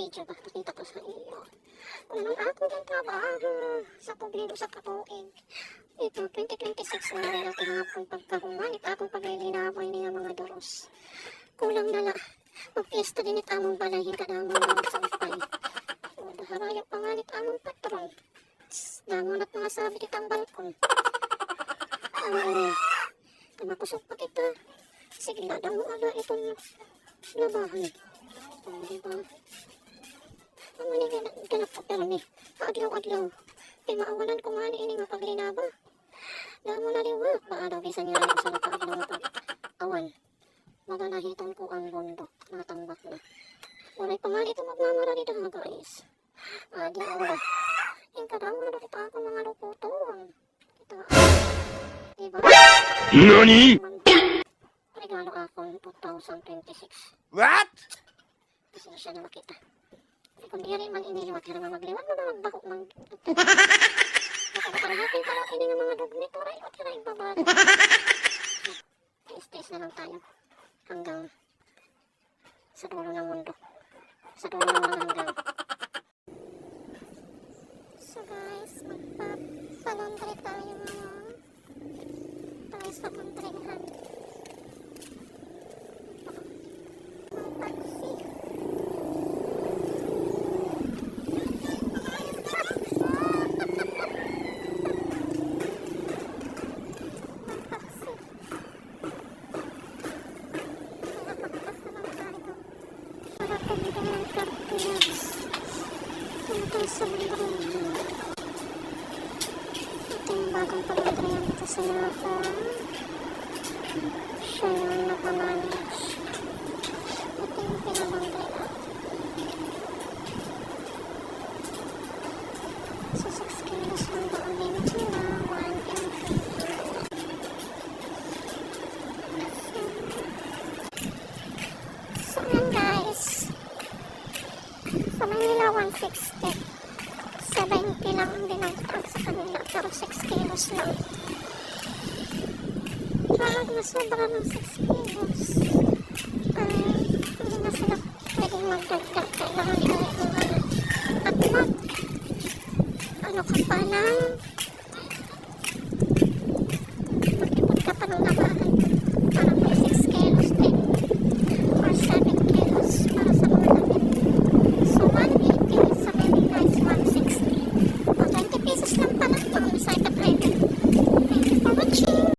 video ba? Nakita ko sa iyo. Kung ang aking trabaho sa publiko sa katuig. Ito, 2026 na rin ang tinapong pagkahumanit akong paglilinaboy niya mga doros. Kulang nala. Magpiesta din it among balahin ka na mga sa ufay. O, daharaya pangalit among patron. Dangon at mga sabi kitang balkon. Ang uri. Kamakusog pa kita. Sige na daw ala itong labahan. O, diba? Ang manigay na ganap ko pero ni. Paaglaw-aglaw. Kaya maawalan ko nga ni ini nga paglinaba. Damo na liwa. Paadaw bisa niya rin sa paaglaw na pag-awan. Maganahitan ko ang bundok. Natambak na. Walay pa nga ito magmamara dito mga guys. Adi ang yung kadamo na kita ako mga luputuan. Kita diba? NANI?! Regalo ako 2026. What?! Kasi siya na makita. Kasi kung di rin man iniliwat, kaya naman magliwat mo na magbako mang nakakarahatin pala ini ng mga dugmit. Oray, at kaya ibabado. Tiis-tiis na lang tayo. Hanggang sa dulo ng mundo. Sa dulo ng mga hanggang. So guys, magpapalondre tayo ngayon. Tayo sa kontrehan. Magpaksi. Sa mundo. Ito yung bagong pag-adrayan dito sa Napa. Siya yung nakamanage. Ito yung pinabangdraya. So 6 kilos lang ba ang limit nila? 1 and 3. So yan guys. Sa Manila 160. 70 lang ang dinagpag sa kanila pero 6 kilos lang. Parang nasobra ng 6 kilos.